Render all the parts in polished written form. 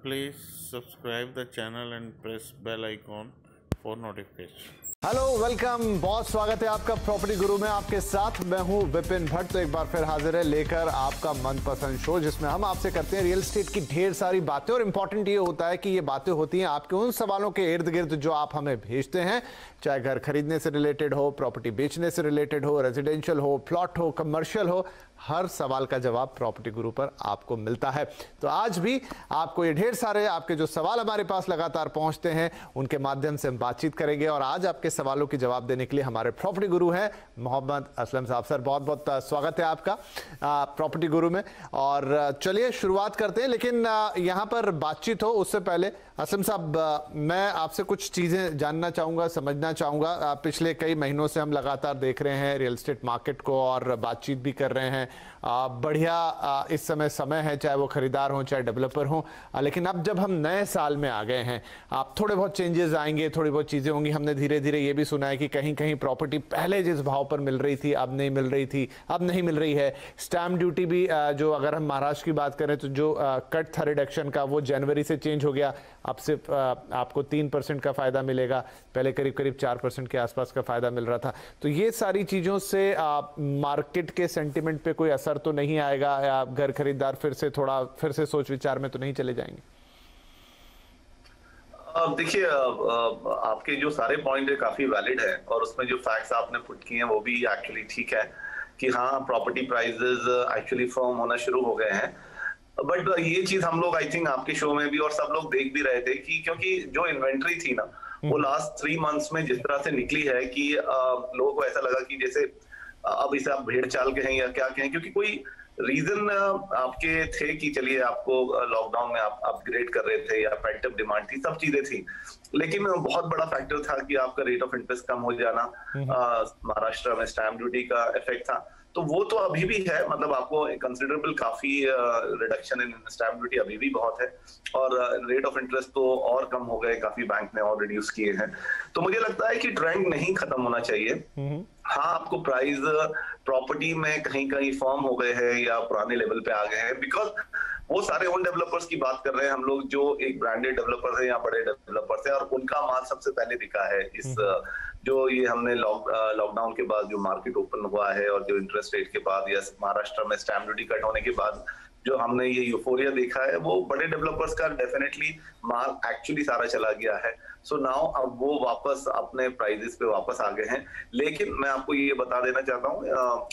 Please subscribe the channel and press bell icon for notification. Hello welcome, बहुत स्वागत है आपका प्रॉपर्टी गुरु में। आपके साथ मैं हूं विपिन भट्ट। तो एक बार फिर हाजिर है लेकर आपका मनपसंद शो, जिसमें हम आपसे करते हैं रियल एस्टेट की ढेर सारी बातें। और इंपॉर्टेंट ये होता है कि ये बातें होती हैं आपके उन सवालों के इर्द गिर्द जो आप हमें भेजते हैं, चाहे घर खरीदने से रिलेटेड हो, प्रॉपर्टी बेचने से रिलेटेड हो, रेजिडेंशियल हो, प्लॉट हो, कमर्शियल हो, हर सवाल का जवाब प्रॉपर्टी गुरु पर आपको मिलता है। तो आज भी आपको ये ढेर सारे आपके जो सवाल हमारे पास लगातार पहुंचते हैं, उनके माध्यम से हम बातचीत करेंगे। और आज आपके सवालों के जवाब देने के लिए हमारे प्रॉपर्टी गुरु हैं मोहम्मद असलम साहब। सर, बहुत बहुत स्वागत है आपका प्रॉपर्टी गुरु में। और चलिए शुरुआत करते हैं, लेकिन यहाँ पर बातचीत हो उससे पहले असलम साहब, मैं आपसे कुछ चीज़ें जानना चाहूँगा, समझना चाहूँगा। पिछले कई महीनों से हम लगातार देख रहे हैं रियल एस्टेट मार्केट को और बातचीत भी कर रहे हैं। बढ़िया इस समय है, चाहे वो खरीदार हो चाहे डेवलपर हो। लेकिन अब जब हम नए साल में आ गए हैं, आप थोड़े बहुत चेंजेस आएंगे, थोड़ी बहुत चीज़ें होंगी। हमने धीरे धीरे ये भी सुना है कि कहीं कहीं प्रॉपर्टी पहले जिस भाव पर मिल रही थी अब नहीं मिल रही थी, अब नहीं मिल रही है। स्टैम्प ड्यूटी भी जो, अगर हम महाराष्ट्र की बात करें तो जो कट था रिडक्शन का, वो जनवरी से चेंज हो गया। अब सिर्फ आपको 3% का फ़ायदा मिलेगा, पहले करीब करीब 4% के आसपास का फ़ायदा मिल रहा था। तो ये सारी चीज़ों से मार्केट के सेंटिमेंट पे कोई असर तो नहीं आएगा, या घर खरीदार फिर से सोच विचार में तो नहीं चले जाएंगे? देखिए, आपके जो सारे पॉइंट है काफी वैलिड है, और उसमें जो फैक्ट्स आपने पुट किए हैं वो भी एक्चुअली ठीक है कि हाँ, प्रॉपर्टी प्राइसेस एक्चुअली फर्म होना शुरू हो गए हैं। बट ये चीज हम लोग आई थिंक आपके शो में भी और सब लोग देख भी रहे थे कि क्योंकि जो इन्वेंट्री थी ना, वो लास्ट 3 मंथ्स में जिस तरह से निकली है कि लोगों को ऐसा लगा कि जैसे अब इसे आप भेड़ चाल कहें या क्या कहें, क्योंकि कोई रीजन आपके थे कि चलिए आपको लॉकडाउन में आप अपग्रेड कर रहे थे या पेंटअप डिमांड थी, सब चीजें थी। लेकिन बहुत बड़ा फैक्टर था कि आपका रेट ऑफ इंटरेस्ट कम हो जाना, महाराष्ट्र में स्टैम्प ड्यूटी का इफेक्ट था। तो वो तो अभी भी है, मतलब आपको कंसिडरेबल काफी रिडक्शन इन स्टैम्प ड्यूटी अभी भी बहुत है, और रेट ऑफ इंटरेस्ट तो और कम हो गए, काफी बैंक ने और रिड्यूस किए हैं। तो मुझे लगता है कि ट्रेंड नहीं खत्म होना चाहिए। हाँ, आपको प्राइस प्रॉपर्टी में कहीं कहीं फर्म हो गए हैं या पुराने लेवल पे आ गए हैं, बिकॉज वो सारे ओन डेवलपर्स की बात कर रहे हैं हम लोग, जो एक ब्रांडेड डेवलपर्स है या बड़े डेवलपर्स है, और उनका माल सबसे पहले बिका है इस जो ये हमने लॉकडाउन के बाद जो मार्केट ओपन हुआ है, और जो इंटरेस्ट रेट के बाद या महाराष्ट्र में स्टैम्प ड्यूटी कट होने के बाद जो हमने ये यूफोरिया देखा है, वो बड़े डेवलपर्स का डेफिनेटली माल एक्चुअली सारा चला गया है। सो नाउ अब वो वापस अपने प्राइजेस पे वापस आ गए हैं। लेकिन मैं आपको ये बता देना चाहता हूँ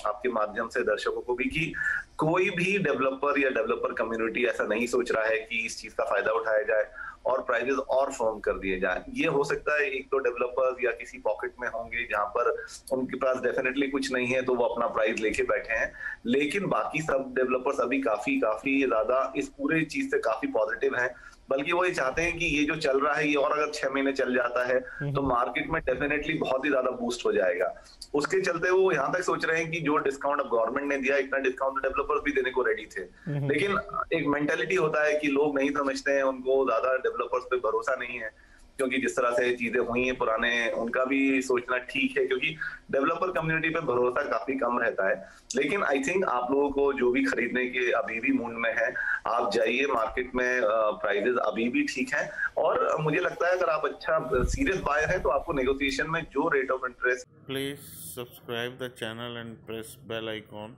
आपके माध्यम से दर्शकों को भी कि कोई भी डेवलपर या डेवलपर कम्युनिटी ऐसा नहीं सोच रहा है कि इस चीज का फायदा उठाया जाए और प्राइजेस और फर्म कर दिए जाए। ये हो सकता है एक तो डेवलपर्स या किसी पॉकेट में होंगे जहां पर उनके पास डेफिनेटली कुछ नहीं है, तो वो अपना प्राइस लेके बैठे हैं। लेकिन बाकी सब डेवलपर्स अभी काफी ज्यादा इस पूरे चीज से काफी पॉजिटिव हैं, बल्कि वो ये चाहते हैं कि ये जो चल रहा है ये और अगर 6 महीने चल जाता है तो मार्केट में डेफिनेटली बहुत ही ज्यादा बूस्ट हो जाएगा। उसके चलते वो यहाँ तक सोच रहे हैं कि जो डिस्काउंट अब गवर्नमेंट ने दिया, इतना डिस्काउंट डेवलपर्स भी देने को रेडी थे। लेकिन एक मेंटेलिटी होता है कि लोग नहीं समझते हैं, उनको ज्यादा डेवलपर्स पे भरोसा नहीं है, क्योंकि जिस तरह से चीजें हुई हैं पुराने, उनका भी सोचना ठीक है, क्योंकि डेवलपर कम्युनिटी पे भरोसा काफी कम रहता है। लेकिन आई थिंक आप लोगों को जो भी खरीदने के अभी भी मूड में है, आप जाइए मार्केट में, प्राइजेस अभी भी ठीक है। और मुझे लगता है अगर आप अच्छा सीरियस बायर है तो आपको नेगोशिएशन में जो rate of interest. Please subscribe the channel and press bell icon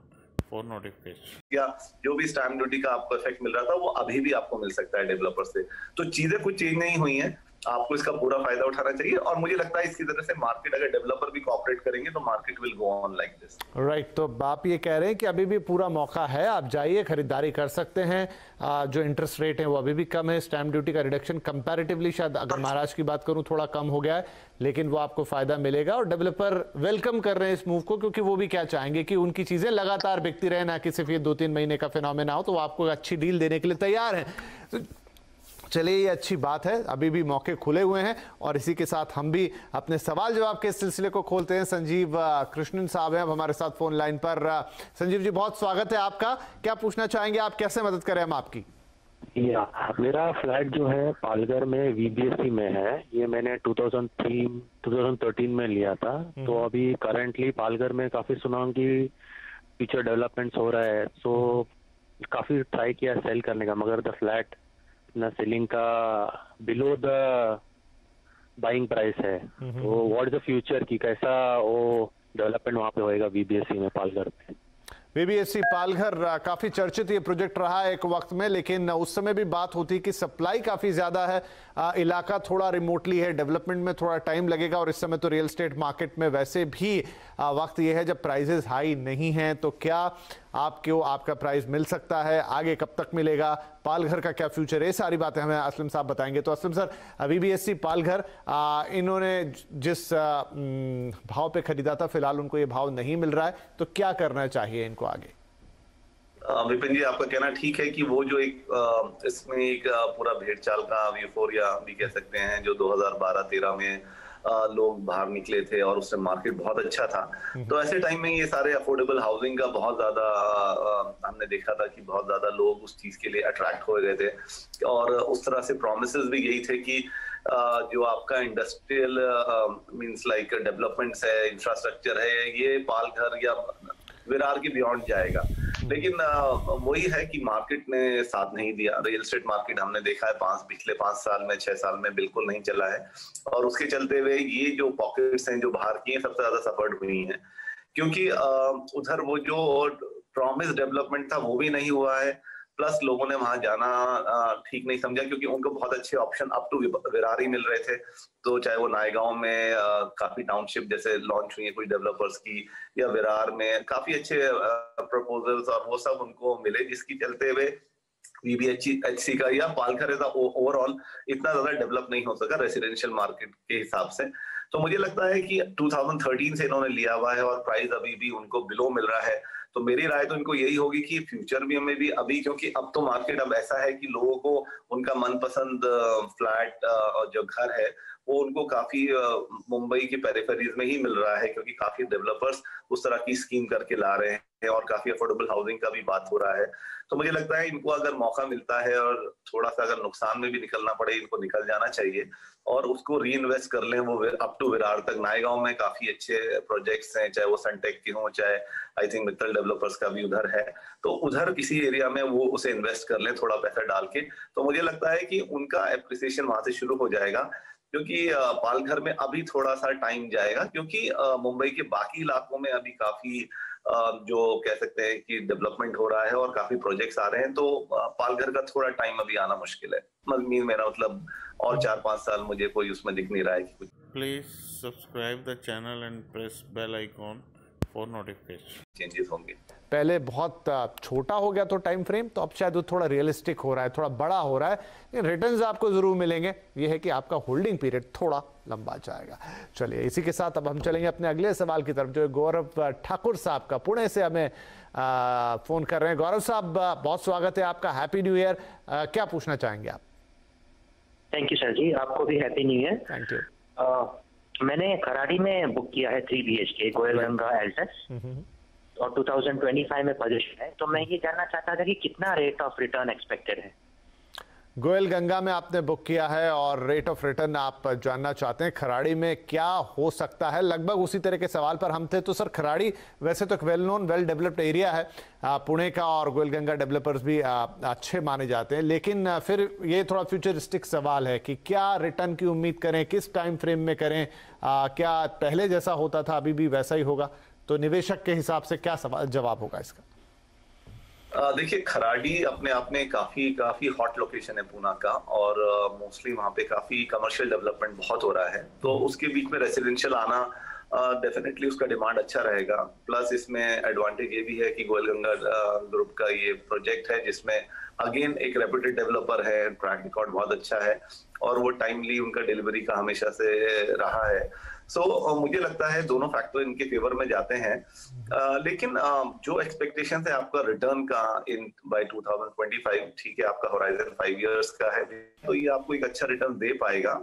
for notification. या जो भी स्टैम्प ड्यूटी का आपको इफेक्ट मिल रहा था वो अभी भी आपको मिल सकता है डेवलपर से। तो चीजें कुछ चेंज नहीं हुई हैं, आपको इसका पूरा फायदा उठाना चाहिए। और मुझे लगता है इसकी तरह से मार्केट, अगर डेवलपर भी कोऑपरेट करेंगे तो market will go on like this. Right, तो आप ये कह रहे हैं कि अभी भी पूरा मौका है, आप जाइए खरीदारी कर सकते हैं। जो इंटरेस्ट रेट है वो अभी भी कम है, स्टैम्प ड्यूटी का रिडक्शन कंपैरेटिवली शायद अगर महाराष्ट्र की बात करूं थोड़ा कम हो गया है, लेकिन वो आपको फायदा मिलेगा। और डेवलपर वेलकम कर रहे हैं इस मूव को, क्योंकि वो भी क्या चाहेंगे कि उनकी चीजें लगातार बिकती रहे, ना कि सिर्फ ये 2-3 महीने का फिनोमेना हो। तो वो आपको अच्छी डील देने के लिए तैयार है। तो चलिए, ये अच्छी बात है, अभी भी मौके खुले हुए हैं। और इसी के साथ हम भी अपने सवाल जवाब के सिलसिले को खोलते हैं। संजीव कृष्णन साहब हैं अब हमारे साथ फोन लाइन पर। संजीव जी, बहुत स्वागत है आपका। क्या पूछना चाहेंगे आप, कैसे मदद करें हम आपकी? मेरा फ्लैट जो है पालघर में VBSC में है। ये मैंने 2013 में लिया था। तो अभी करंटली पालघर में काफी सुना हूं कि फ्यूचर डेवलपमेंट्स हो रहा है। सो काफी ट्राई किया सेल करने का, मगर द फ्लैट अपना सेलिंग का बिलो द बाइंग प्राइस है, तो व्हाट इज द फ्यूचर की कैसा वो डेवलपमेंट वहाँ पे होएगा VBSC में पालघर में? VBSC पालघर काफी चर्चित ये प्रोजेक्ट रहा है एक वक्त में, लेकिन उस समय भी बात होती कि सप्लाई काफी ज्यादा है, इलाका थोड़ा रिमोटली है, डेवलपमेंट में थोड़ा टाइम लगेगा, और इस समय तो रियल एस्टेट मार्केट में वैसे भी वक्त ये है जब प्राइजेस हाई नहीं हैं। तो क्या आपका प्राइस मिल सकता है, आगे कब तक मिलेगा, पालघर का क्या फ्यूचर है, सारी बातें हमें असलम साहब बताएंगे। तो असलम सर, VBSC पालघर इन्होंने जिस भाव पे खरीदा था, फिलहाल उनको ये भाव नहीं मिल रहा है, तो क्या करना चाहिए इनको आगे? विपिन जी, आपका कहना ठीक है कि वो जो एक इसमें एक पूरा भेड़ चाल का यूफोरिया भी कह सकते हैं, जो 2012-13 में लोग बाहर निकले थे और उससे मार्केट बहुत अच्छा था। तो ऐसे टाइम में ये सारे अफोर्डेबल हाउसिंग का बहुत ज्यादा हमने देखा था कि बहुत ज्यादा लोग उस चीज के लिए अट्रैक्ट हो गए थे, और उस तरह से प्रोमिसेस भी यही थे कि जो आपका इंडस्ट्रियल मींस लाइक डेवलपमेंट्स है, इंफ्रास्ट्रक्चर है, ये पालघर या विरार के बियॉन्ड जाएगा। लेकिन वही है कि मार्केट ने साथ नहीं दिया। रियल एस्टेट मार्केट हमने देखा है पिछले 5 साल में 6 साल में बिल्कुल नहीं चला है, और उसके चलते हुए ये जो पॉकेट्स हैं जो बाहर की हैं सबसे ज्यादा सफर्ड हुई हैं, क्योंकि उधर वो जो प्रॉमिस डेवलपमेंट था वो भी नहीं हुआ है, प्लस लोगों ने वहां जाना ठीक नहीं समझा, क्योंकि उनको बहुत अच्छे ऑप्शन अप टू विरार ही मिल रहे थे। तो चाहे वो नायगांव में काफी टाउनशिप जैसे लॉन्च हुई है कुछ डेवलपर्स की, या विरार में काफी अच्छे प्रपोजल्स और वो सब उनको मिले, जिसकी चलते हुए VBHC का या पालघर ओवरऑल इतना ज्यादा डेवलप नहीं हो सका रेसिडेंशियल मार्केट के हिसाब से। तो मुझे लगता है कि 2013 से इन्होंने लिया हुआ है और प्राइस अभी भी उनको बिलो मिल रहा है। तो मेरी राय तो इनको यही होगी कि फ्यूचर भी हमें भी अभी, क्योंकि अब तो मार्केट अब ऐसा है कि लोगों को उनका मनपसंद फ्लैट और जो घर है वो उनको काफी मुंबई के पेरिफेरीज में ही मिल रहा है, क्योंकि काफी डेवलपर्स उस तरह की स्कीम करके ला रहे हैं और काफी अफोर्डेबल हाउसिंग का भी बात हो रहा है। तो मुझे लगता है इनको अगर मौका मिलता है और थोड़ा सा अगर नुकसान में भी निकलना पड़े, इनको निकल जाना चाहिए और उसको री इन्वेस्ट कर लें वो अप टू विरार तक। नायगांव में काफी अच्छे प्रोजेक्ट्स हैं, चाहे वो सनटेक के हों, चाहे आई थिंक मित्तल डेवलपर्स का भी उधर है, तो उधर किसी एरिया में वो उसे इन्वेस्ट कर लें थोड़ा पैसा डाल के। तो मुझे लगता है कि उनका एप्रिसिएशन वहां से शुरू हो जाएगा, क्योंकि पालघर में अभी थोड़ा सा टाइम जाएगा, क्योंकि मुंबई के बाकी इलाकों में अभी काफी जो कह सकते हैं कि डेवलपमेंट हो रहा है और काफी प्रोजेक्ट्स आ रहे हैं। तो पालघर का थोड़ा टाइम अभी आना मुश्किल है। मेरा मतलब और 4-5 साल मुझे कोई उसमें दिख नहीं रहा है कि कुछ। Please subscribe the channel and press bell icon for notification. Changes होंगे। पहले बहुत छोटा हो गया तो टाइम फ्रेम, तो अब शायद वो थोड़ा रियलिस्टिक हो रहा है, थोड़ा बड़ा हो रहा है, लेकिन रिटर्न्स आपको जरूर मिलेंगे। ये है कि आपका होल्डिंग पीरियड थोड़ा लंबा जाएगा। चलिए, इसी के साथ अब हम चलेंगे अपने अगले सवाल की तरफ, जो गौरव ठाकुर साहब का पुणे से हमें फोन कर रहे हैं। गौरव साहब, बहुत स्वागत है आपका, हैप्पी न्यू ईयर। क्या पूछना चाहेंगे आप? थैंक यू सर जी, आपको भी happy new year. Thank you. मैंने खराड़ी में बुक किया है 3 BHK गोयल गंगा एल्टस, और 2025 में पोजीशन है। तो मैं ये जानना चाहता था कि कितना रेट ऑफ रिटर्न एक्सपेक्टेड है? गोयल गंगा में आपने बुक किया है और रेट ऑफ रिटर्न आप जानना चाहते हैं खराड़ी में क्या हो सकता है। लगभग उसी तरह के सवाल पर हम थे। तो सर, खराड़ी वैसे तो एक well known well developed area है पुणे का, और गोयल गंगा डेवलपर्स भी अच्छे माने जाते हैं, लेकिन फिर ये थोड़ा फ्यूचरिस्टिक सवाल है कि क्या रिटर्न की उम्मीद करें, किस टाइम फ्रेम में करें, क्या पहले जैसा होता था अभी भी वैसा ही होगा? तो निवेशक के हिसाब से क्या जवाब होगा इसका? देखिए, खराड़ी अपने आप में काफी हॉट लोकेशन है पूना का, और मोस्टली वहाँ पे काफी कमर्शियल डेवलपमेंट बहुत हो रहा है। तो उसके बीच में रेसिडेंशियल आना डेफिनेटली उसका डिमांड अच्छा रहेगा। प्लस इसमें एडवांटेज ये भी है कि गोयल गंगा ग्रुप का ये प्रोजेक्ट है जिसमें अगेन एक रेप्यूटेड डेवलपर है, ट्रैक रिकॉर्ड बहुत अच्छा है, और वो टाइमली उनका डिलीवरी का हमेशा से रहा है। सो मुझे लगता है दोनों फैक्टर इनके फेवर में जाते हैं। लेकिन जो एक्सपेक्टेशन है आपका रिटर्न का इन बाय 2025, ठीक है, आपका होराइजन 5 इयर्स का है, तो ये आपको एक अच्छा रिटर्न दे पाएगा।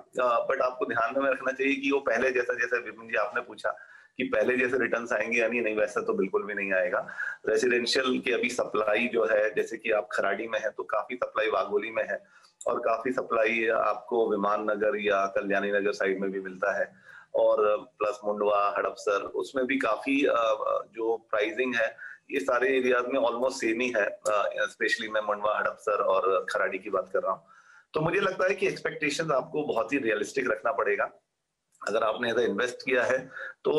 बट आपको ध्यान में रखना चाहिए कि वो पहले जैसे विपिन जी आपने पूछा कि पहले जैसे रिटर्न्स आएंगे या नहीं, वैसा तो बिल्कुल भी नहीं आएगा। रेसिडेंशियल की अभी सप्लाई जो है, जैसे कि आप खराड़ी में है तो काफी सप्लाई वाघोली में है, और काफी सप्लाई आपको विमान नगर या कल्याणी नगर साइड में भी मिलता है, और प्लस मुंडवा, हड़पसर, उसमें भी काफी जो प्राइसिंग है ये सारे एरियाज में ऑलमोस्ट सेम ही है। स्पेशली मैं मुंडवा, हड़पसर और खराड़ी की बात कर रहा हूँ। तो मुझे लगता है कि एक्सपेक्टेशंस आपको बहुत ही रियलिस्टिक रखना पड़ेगा। अगर आपने ऐसा इन्वेस्ट किया है तो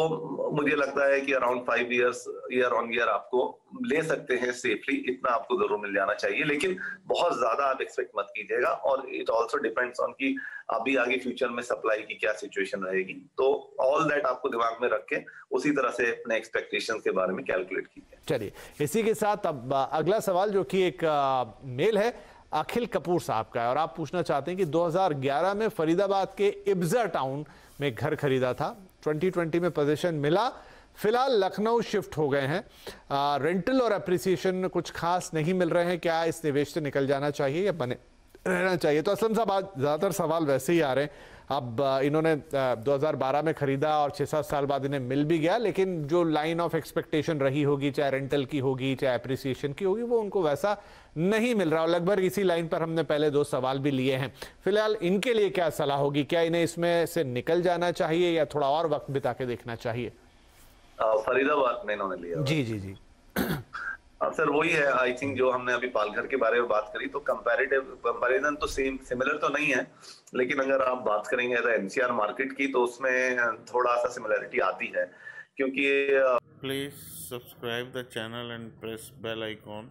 मुझे लगता है कि around 5 years year on year आपको ले सकते हैं सेफली, इतना आपको जरूर मिल जाना चाहिए, लेकिन बहुत ज्यादा आप एक्सपेक्ट मत कीजिएगा। और इट ऑल्सो डिपेंड्स ऑन कि अभी आगे फ्यूचर में सप्लाई की क्या सिचुएशन रहेगी। तो ऑल दैट आपको दिमाग में रख के उसी तरह से अपने एक्सपेक्टेशंस के बारे में कैलकुलेट कीजिए। चलिए, इसी के साथ अब अगला सवाल जो कि एक मेल है अखिल कपूर साहब का है, और आप पूछना चाहते हैं कि 2011 में फरीदाबाद के इब्जा टाउन में घर खरीदा था, 2020 में पोजीशन मिला, फिलहाल लखनऊ शिफ्ट हो गए हैं, रेंटल और अप्रिसिएशन कुछ खास नहीं मिल रहे हैं, क्या इस निवेश से निकल जाना चाहिए या बने रहना चाहिए? तो असलम साहब, आज ज़्यादातर सवाल वैसे ही आ रहे हैं। अब इन्होंने 2012 में खरीदा और 6-7 साल बाद इन्हें मिल भी गया, लेकिन जो लाइन ऑफ एक्सपेक्टेशन रही होगी, चाहे रेंटल की होगी चाहे अप्रिसिएशन की होगी, वो उनको वैसा नहीं मिल रहा। और लगभग इसी लाइन पर हमने पहले 2 सवाल भी लिए हैं। फिलहाल इनके लिए क्या सलाह होगी? क्या इन्हें इसमें से निकल जाना चाहिए या थोड़ा और वक्त बिता के देखना चाहिए? फरीदाबाद में इन्होंने लिया। जी सर वही है, आई थिंक जो हमने अभी पालघर के बारे में बात करी, तो कंपैरिजन तो सेम सिमिलर तो नहीं है, लेकिन अगर आप बात करेंगे एनसीआर मार्केट की तो उसमें थोड़ा सा सिमिलरिटी आती है, क्योंकि please subscribe the channel and press bell icon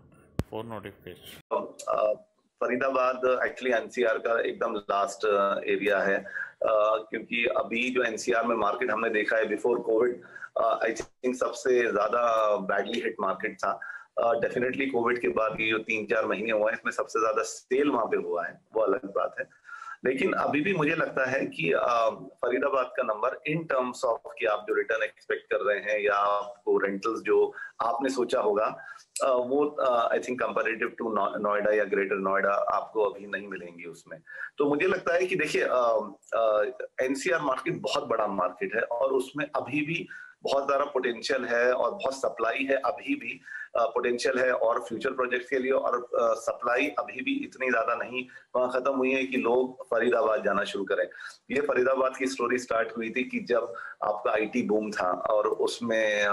for notification. Faridabad actually NCR का एकदम लास्ट एरिया है, क्योंकि अभी जो एनसीआर में मार्केट हमने देखा है बिफोर कोविड, आई थिंक सबसे ज्यादा बैडली हिट मार्केट था। डेफिनेटली कोविड के बाद ये जो 3-4 महीने हुए हैं, इसमें सबसे ज्यादा सेल वहां पे हुआ है, वो अलग बात है। लेकिन अभी भी मुझे लगता है कि फरीदाबाद का नंबर इन टर्म्स ऑफ कि आप जो रिटर्न एक्सपेक्ट कर रहे हैं या आपको रेंटल्स जो आपने सोचा होगा, वो I think comparative to Noida या ग्रेटर नोएडा आपको अभी नहीं मिलेंगी उसमें। तो मुझे लगता है कि देखिए, एनसीआर मार्केट बहुत बड़ा मार्केट है और उसमें अभी भी बहुत सारा पोटेंशियल है और बहुत सप्लाई है, अभी भी पोटेंशियल है और फ्यूचर प्रोजेक्ट्स के लिए, और सप्लाई अभी भी इतनी ज्यादा नहीं वहां खत्म हुई है कि लोग फरीदाबाद जाना शुरू करें। ये फरीदाबाद की स्टोरी स्टार्ट हुई थी कि जब आपका आईटी बूम था और उसमें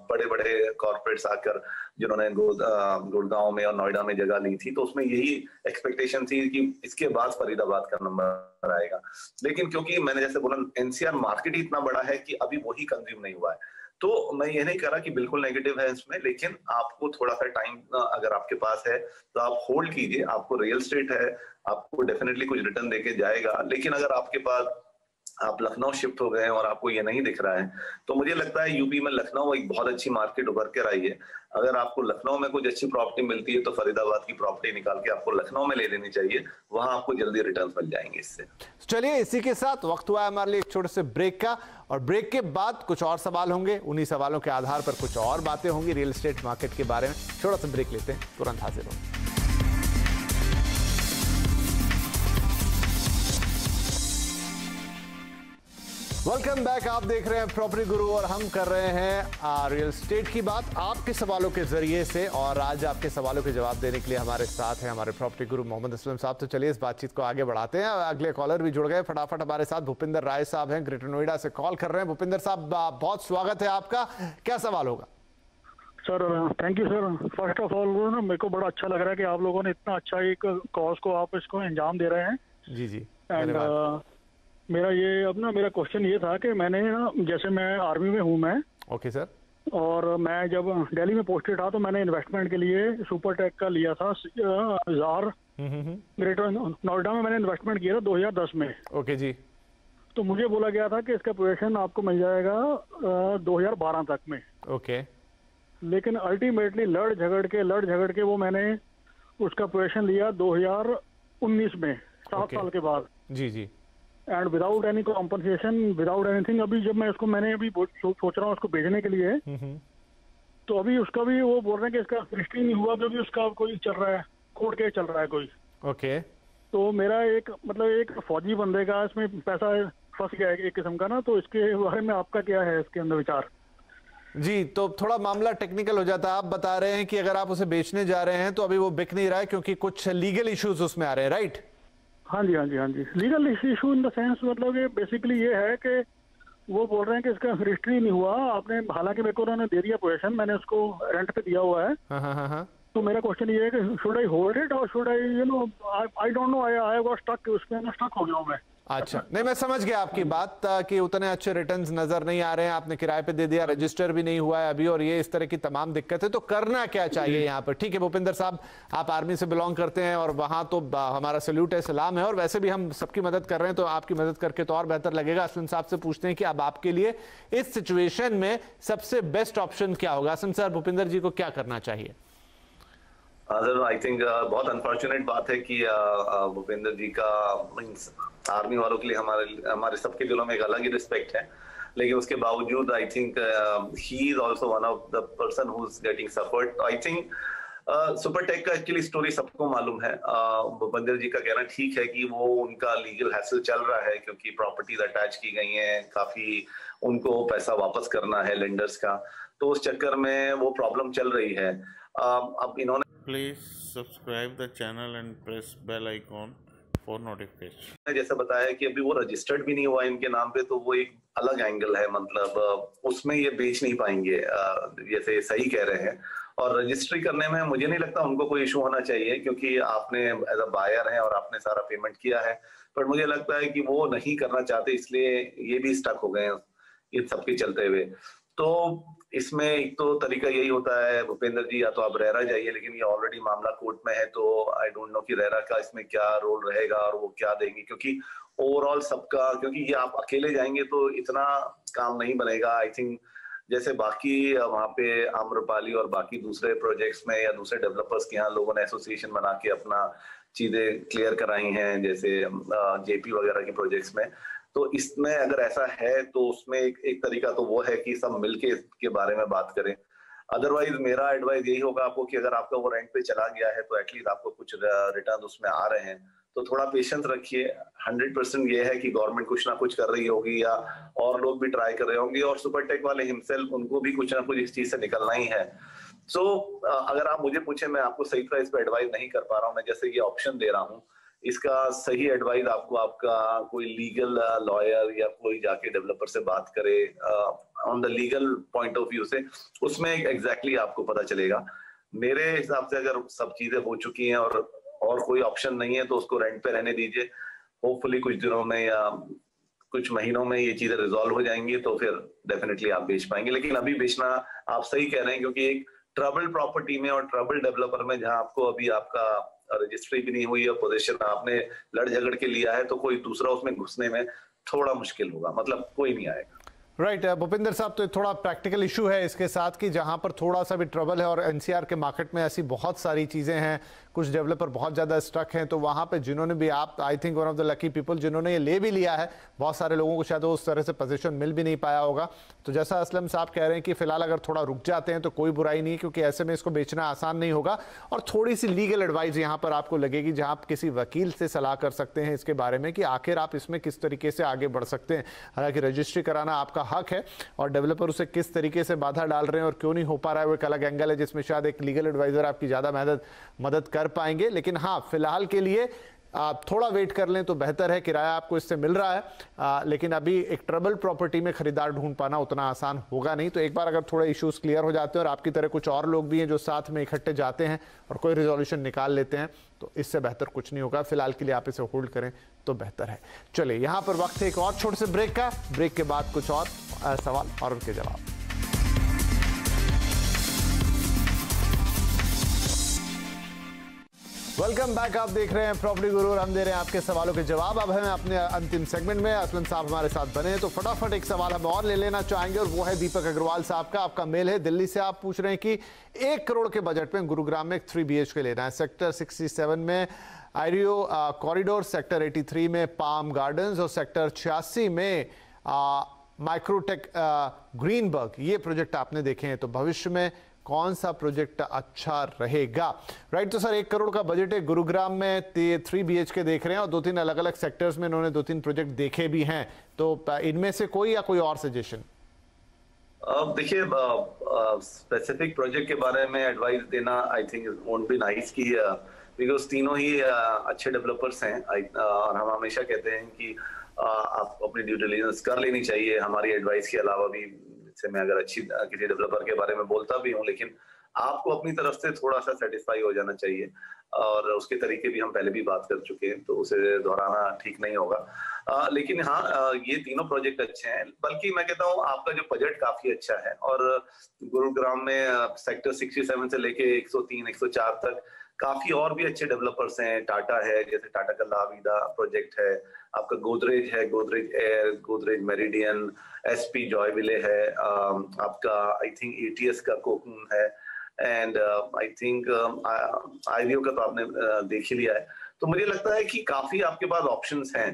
बड़े बड़े कॉर्पोरेट्स आकर जिन्होंने गुड़गांव में और नोएडा में जगह ली थी, तो उसमें यही एक्सपेक्टेशन थी कि इसके बाद फरीदाबाद का नंबर आएगा। लेकिन क्योंकि मैंने जैसे बोला, एनसीआर मार्केट ही इतना बड़ा है कि अभी वही कंज्यूम नहीं हुआ है। तो मैं ये नहीं कह रहा कि बिल्कुल नेगेटिव है इसमें, लेकिन आपको थोड़ा सा टाइम अगर आपके पास है तो आप होल्ड कीजिए। आपको रियल एस्टेट है, आपको डेफिनेटली कुछ रिटर्न देके जाएगा। लेकिन अगर आपके पास आप लखनऊ शिफ्ट हो गए हैं और आपको ये नहीं दिख रहा है, तो मुझे लगता है यूपी में लखनऊ एक बहुत अच्छी मार्केट उभर कर आई है। अगर आपको लखनऊ में कुछ अच्छी प्रॉपर्टी मिलती है तो फरीदाबाद की प्रॉपर्टी निकाल के आपको लखनऊ में ले लेनी चाहिए, वहां आपको जल्दी रिटर्न मिल जाएंगे इससे। चलिए, इसी के साथ वक्त हुआ है हमारे लिए एक छोटे से ब्रेक का, और ब्रेक के बाद कुछ और सवाल होंगे, उन्हीं सवालों के आधार पर कुछ और बातें होंगी रियल एस्टेट मार्केट के बारे में। छोटा सा ब्रेक लेते हैं, तुरंत हाजिर होंगे। Welcome back. आप देख रहे हैं प्रॉपर्टी गुरु और हम कर रहे हैं रियल एस्टेट की बात आपके सवालों के जरिए से। और आज आपके सवालों के जवाब देने के लिए हमारे साथ हैं हमारे प्रॉपर्टी गुरु मोहम्मद असलम साहब। तो चलिए इस बातचीत को आगे बढ़ाते हैं। अगले कॉलर भी जुड़ गए फटाफट हमारे साथ। भूपिंदर राय साहब हैं, ग्रेटर नोएडा से कॉल कर रहे हैं। भूपिंदर साहब, बहुत स्वागत है आपका, क्या सवाल होगा? Sir thank you sir. First of all ना मेरे को बड़ा अच्छा लग रहा है कि आप लोगों ने इतना अच्छा एक कॉज को आप इसको अंजाम दे रहे हैं। जी एंड मेरा ये अब ना मेरा क्वेश्चन ये था कि मैंने ना, जैसे मैं आर्मी में हूँ मैं। Okay sir. और मैं जब दिल्ली में पोस्टेड था तो मैंने इन्वेस्टमेंट के लिए सुपरटेक का लिया था जार। ग्रेटर नोएडा में मैंने इन्वेस्टमेंट किया था 2010 में। ओके जी। तो मुझे बोला गया था कि इसका पोजीशन आपको मिल जाएगा 2012 तक में। ओके। लेकिन अल्टीमेटली लड़ झगड़ के वो मैंने उसका पोजीशन लिया 2019 में, 7 साल के बाद। जी। And without any compensation, without anything. अभी जब मैं इसको मैंने अभी सोच रहा हूँ उसको भेजने के लिए, तो अभी उसका भी वो बोल रहे हैं कि इसका रजिस्ट्री नहीं हुआ क्योंकि उसका कोई चल रहा है, कोर्ट केस चल रहा है कोई। ओके। तो मेरा एक मतलब एक फौजी बंदे का इसमें पैसा फंस गया है एक किस्म का ना, तो इसके बारे में आपका क्या है इसके अंदर विचार? जी, तो थोड़ा मामला टेक्निकल हो जाता है। आप बता रहे हैं कि अगर आप उसे बेचने जा रहे हैं तो अभी वो बिक नहीं रहा है क्योंकि कुछ लीगल इश्यूज उसमें आ रहे हैं, राइट? हाँ जी। Legal issue in the sense मतलब ये बेसिकली ये है कि वो बोल रहे हैं कि इसका रजिस्ट्री नहीं हुआ आपने। हालांकि मेरे को उन्होंने दे दिया पोजीशन, मैंने उसको रेंट पे दिया हुआ है। हाँ। तो मेरा क्वेश्चन ये है कि शुड आई होल्ड इट और should I I don't know, I got stuck, उसमें मैं स्टक हो गया हूं मैं। अच्छा, नहीं मैं समझ गया आपकी बात कि उतने अच्छे रिटर्न्स नजर नहीं आ रहे हैं, आपने किराए पे दे दिया, रजिस्टर भी नहीं हुआ है अभी, और ये इस तरह की तमाम दिक्कतें, तो करना क्या चाहिए यहाँ पर? ठीक है भूपिंदर साहब, आप आर्मी से बिलोंग करते हैं और वहां तो हमारा सल्यूट है, सलाम है, और वैसे भी हम सबकी मदद कर रहे हैं, तो आपकी मदद करके तो और बेहतर लगेगा। असलम साहब से पूछते हैं कि अब आपके लिए इस सिचुएशन में सबसे बेस्ट ऑप्शन क्या होगा? असलम सर, भूपिंदर जी को क्या करना चाहिए? आई थिंक बहुत अनफॉर्चुनेट बात है कि भूपेंद्र जी का मींस आर्मी वालों के लिए हमारे सबके दिलों में एक अलग ही रिस्पेक्ट है, लेकिन उसके बावजूद I think he is also one of the person who is getting suffered. I think Supertech का एक्चुअली स्टोरी सबको मालूम है। भूपेंद्र जी का कहना ठीक है कि वो उनका लीगल हैसल चल रहा है क्योंकि प्रॉपर्टीज अटैच की गई हैं, काफी उनको पैसा वापस करना है लेंडर्स का, तो उस चक्कर में वो प्रॉब्लम चल रही है। अब इन्होंने Please subscribe the channel and press bell icon for notification. जैसे बताया कि अभी वो रजिस्टर्ड भी नहीं हुआ इनके नाम पे, तो वो एक अलग एंगल है, मतलब उसमें ये बेच नहीं पाएंगे जैसे सही कह रहे हैं। और रजिस्ट्री करने में मुझे नहीं लगता उनको कोई इशू होना चाहिए क्योंकि आपने एज अ बायर हैं और आपने सारा पेमेंट किया है, पर मुझे लगता है कि वो नहीं करना चाहते, इसलिए ये भी स्टक हो गए हैं इन सबके चलते हुए। तो इसमें एक तो तरीका यही होता है भूपेंद्र जी, या तो आप रेरा जाइए, लेकिन ये ऑलरेडी मामला कोर्ट में है, तो आई डोंट नो कि रेरा का इसमें क्या रोल रहेगा और वो क्या देंगे, क्योंकि ओवरऑल सबका, क्योंकि ये आप अकेले जाएंगे तो इतना काम नहीं बनेगा। आई थिंक जैसे बाकी वहाँ पे आम्रपाली और बाकी दूसरे प्रोजेक्ट्स में या दूसरे डेवलपर्स के यहाँ लोगों ने एसोसिएशन बना के अपना चीजें क्लियर कराई हैं, जैसे जेपी वगैरह के प्रोजेक्ट्स में, तो इसमें अगर ऐसा है तो उसमें एक तरीका तो वो है कि सब मिलके इसके बारे में बात करें। अदरवाइज मेरा एडवाइस यही होगा आपको कि अगर आपका वो रेंट पे चला गया है तो एटलीस्ट आपको कुछ रिटर्न उसमें आ रहे हैं, तो थोड़ा पेशेंस रखिए। 100% ये है कि गवर्नमेंट कुछ ना कुछ कर रही होगी या और लोग भी ट्राई कर रहे होंगे, और सुपरटेक वाले हिमसेल्फ उनको भी कुछ ना कुछ इस चीज से निकलना ही है। सो अगर आप मुझे पूछे, मैं आपको सही प्राइस पे एडवाइस नहीं कर पा रहा हूँ, मैं जैसे ये ऑप्शन दे रहा हूँ, इसका सही एडवाइस आपको आपका कोई लीगल लॉयर या कोई जाके डेवलपर से बात करे on the legal point of view से, उसमें एग्जैक्टली आपको पता चलेगा। मेरे हिसाब से अगर सब चीजें हो चुकी हैं और कोई ऑप्शन नहीं है तो उसको रेंट पे रहने दीजिए। होपफुली कुछ दिनों में या कुछ महीनों में ये चीजें रिजॉल्व हो जाएंगी तो फिर डेफिनेटली आप बेच पाएंगे, लेकिन अभी बेचना आप सही कह रहे हैं क्योंकि एक ट्रबल प्रॉपर्टी में और ट्रबल डेवलपर में जहां आपको अभी आपका रजिस्ट्री भी नहीं हुई है, पोजीशन आपने लड़ झगड़ के लिया है, तो कोई दूसरा उसमें घुसने में थोड़ा मुश्किल होगा, मतलब कोई नहीं आएगा। राइट भूपिंदर साहब, तो थोड़ा प्रैक्टिकल इशू है इसके साथ कि जहां पर थोड़ा सा भी ट्रबल है, और एनसीआर के मार्केट में ऐसी बहुत सारी चीज़ें हैं, कुछ डेवलपर बहुत ज़्यादा स्ट्रक हैं, तो वहां पे जिन्होंने भी, आप I think one of the lucky people जिन्होंने ये ले भी लिया है, बहुत सारे लोगों को शायद उस तरह से पोजीशन मिल भी नहीं पाया होगा। तो जैसा असलम साहब कह रहे हैं कि फिलहाल अगर थोड़ा रुक जाते हैं तो कोई बुराई नहीं, क्योंकि ऐसे में इसको बेचना आसान नहीं होगा, और थोड़ी सी लीगल एडवाइस यहाँ पर आपको लगेगी जहाँ आप किसी वकील से सलाह कर सकते हैं इसके बारे में कि आखिर आप इसमें किस तरीके से आगे बढ़ सकते हैं। हालांकि रजिस्ट्री कराना आपका हक है और डेवलपर उसे किस तरीके से बाधा डाल रहे हैं और क्यों नहीं हो पा रहा है वो एक अलग एंगल है, जिसमें शायद एक लीगल एडवाइजर आपकी ज़्यादा मदद कर पाएंगे। लेकिन हाँ, फिलहाल के लिए आप थोड़ा वेट कर लें तो बेहतर है। किराया आपको इससे मिल रहा है, लेकिन अभी एक ट्रबल प्रॉपर्टी में खरीदार ढूंढ पाना उतना आसान होगा नहीं। तो एक बार अगर थोड़े इश्यूज क्लियर हो जाते हैं और आपकी तरह कुछ और लोग भी हैं जो साथ में इकट्ठे जाते हैं और कोई रिजोल्यूशन निकाल लेते हैं, तो इससे बेहतर कुछ नहीं होगा। फिलहाल के लिए आप इसे होल्ड करें तो बेहतर है। चलिए, यहां पर वक्त है एक और छोटे से ब्रेक का। ब्रेक के बाद कुछ और सवाल और उनके जवाब। वेलकम बैक, आप देख रहे हैं प्रॉपर्टी गुरु और हम दे रहे हैं आपके सवालों के जवाब। अब हमें अपने अंतिम सेगमेंट में असलम साहब हमारे साथ बने हैं, तो फटाफट एक सवाल हम और ले लेना चाहेंगे और वो है दीपक अग्रवाल साहब का। आपका मेल है दिल्ली से, आप पूछ रहे हैं कि 1 करोड़ के बजट में गुरुग्राम में 3 BHK लेना है, सेक्टर 67 में आयरियो कॉरिडोर, सेक्टर 83 में पाम गार्डन्स और सेक्टर 86 में माइक्रोटेक ग्रीनबर्ग। ये प्रोजेक्ट आपने देखे हैं, तो भविष्य में कौन सा प्रोजेक्ट अच्छा रहेगा? राइट, तो सर 1 करोड़ का बजट है, गुरुग्राम में 3 BHK देख रहे हैं और 2-3 अलग अलग सेक्टर्स में इन्होंने 2-3 प्रोजेक्ट देखे भी हैं, तो इनमें से कोई या कोई और सजेशन? देखिए, स्पेसिफिक प्रोजेक्ट के बारे में एडवाइस देना I think won't be nice की, बिकॉज तीनों ही अच्छे डेवलपर्स हैं और हम हमेशा कहते हैं कि आप अपनी ड्यू डिलिजेंस कर लेनी चाहिए हमारी एडवाइस के अलावा भी। से मैं अगर अच्छी किसी डेवलपर के बारे में बोलता भी हूँ, लेकिन आपको अपनी तरफ से थोड़ा सा सेटिस्फाई हो जाना चाहिए, और उसके तरीके भी हम पहले भी बात कर चुके हैं, तो उसे दोहराना ठीक नहीं होगा। लेकिन हाँ, ये तीनों प्रोजेक्ट अच्छे हैं, बल्कि मैं कहता हूँ आपका जो बजट काफी अच्छा है, और गुरुग्राम में सेक्टर 67 से लेके 103, 104 तक काफी और भी अच्छे डेवलपर्स हैं। टाटा है, जैसे टाटा का लाविदा प्रोजेक्ट है, आपका गोदरेज है, Godrej Air, Godrej Meridian, SP Joyville है, आपका आई थिंक एटीएस का कोकून है, एंड आई थिंक आईवीओ का तो आपने देख ही लिया है। तो मुझे लगता है कि काफी आपके पास ऑप्शंस हैं,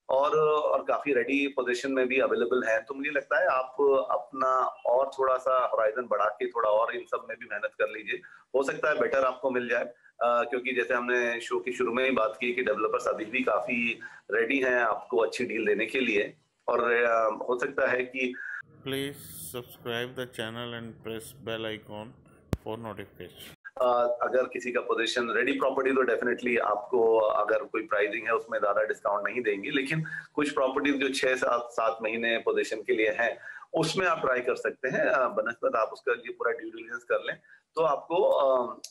और काफी रेडी पोजीशन में भी अवेलेबल है। तो मुझे लगता है आप अपना और थोड़ा सा होराइजन बढ़ा के थोड़ा और इन सब में भी मेहनत कर लीजिए, हो सकता है बेटर आपको मिल जाए। क्योंकि जैसे हमने शो की शुरू में ही बात की कि डेवलपर्स अभी भी काफी रेडी हैं आपको अच्छी डील देने के लिए, और हो सकता है कि please subscribe the channel and press bell icon for notification. अगर किसी का पोजीशन रेडी प्रॉपर्टी, तो डेफिनेटली आपको अगर कोई प्राइसिंग है उसमें ज्यादा डिस्काउंट नहीं देंगे, लेकिन कुछ प्रॉपर्टीज जो 6-7 महीने पोजीशन के लिए हैं उसमें आप ट्राई कर सकते हैं। बनस्पत आप उसका ये पूरा ड्यू डिलिजेंस कर लें तो आपको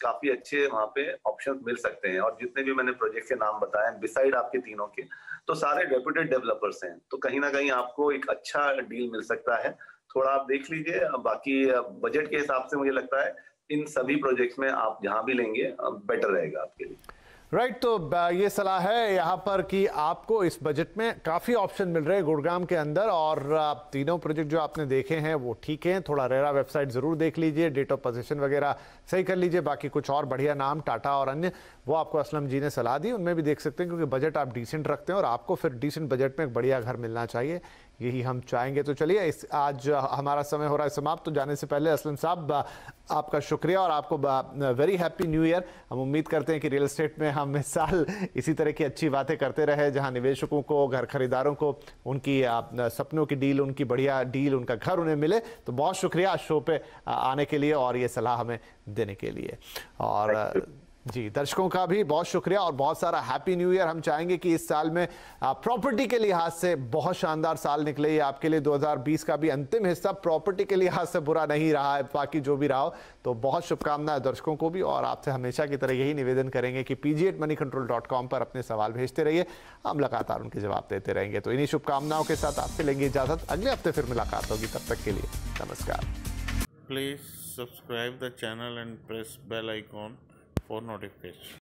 काफी अच्छे वहाँ पे ऑप्शंस मिल सकते हैं। और जितने भी मैंने प्रोजेक्ट के नाम बताए बिसाइड आपके तीनों के, तो सारे रेप्यूटेड डेवलपर्स हैं, तो कहीं ना कहीं आपको एक अच्छा डील मिल सकता है। थोड़ा आप देख लीजिए, बाकी बजट के हिसाब से मुझे लगता है इन सभी प्रोजेक्ट्स में आप जहां भी लेंगे बेटर रहेगा आपके लिए। राइट, तो ये सलाह है यहाँ पर कि आपको इस बजट में काफ़ी ऑप्शन मिल रहे हैं गुड़गांव के अंदर, और तीनों प्रोजेक्ट जो आपने देखे हैं वो ठीक हैं। थोड़ा रेरा वेबसाइट ज़रूर देख लीजिए, डेट ऑफ पोजीशन वगैरह सही कर लीजिए। बाकी कुछ और बढ़िया नाम टाटा और अन्य वो आपको असलम जी ने सलाह दी, उनमें भी देख सकते हैं, क्योंकि बजट आप डिसेंट रखते हैं और आपको फिर डिसेंट बजट में एक बढ़िया घर मिलना चाहिए, यही हम चाहेंगे। तो चलिए, आज हमारा समय हो रहा है समाप्त। तो जाने से पहले असलम साहब आपका शुक्रिया और आपको वेरी हैप्पी न्यू ईयर। हम उम्मीद करते हैं कि रियल एस्टेट में हम इस साल इसी तरह की अच्छी बातें करते रहे, जहां निवेशकों को, घर खरीदारों को उनकी सपनों की डील, उनकी बढ़िया डील, उनका घर उन्हें मिले। तो बहुत शुक्रिया शो पे आने के लिए और ये सलाह हमें देने के लिए। और जी, दर्शकों का भी बहुत शुक्रिया और बहुत सारा हैप्पी न्यू ईयर। हम चाहेंगे कि इस साल में प्रॉपर्टी के लिहाज से बहुत शानदार साल निकले। ये आपके लिए 2020 का भी अंतिम हिस्सा प्रॉपर्टी के लिहाज से बुरा नहीं रहा है, बाकी जो भी रहा हो। तो बहुत शुभकामनाएं दर्शकों को भी, और आपसे हमेशा की तरह यही निवेदन करेंगे कि pg@moneycontrol.com पर अपने सवाल भेजते रहिए, हम लगातार उनके जवाब देते रहेंगे। तो इन्हीं शुभकामनाओं के साथ आपसे लेंगे इजाजत, अगले हफ्ते फिर मुलाकात होगी, तब तक के लिए नमस्कार। Please subscribe the channel and press bell icon for notification.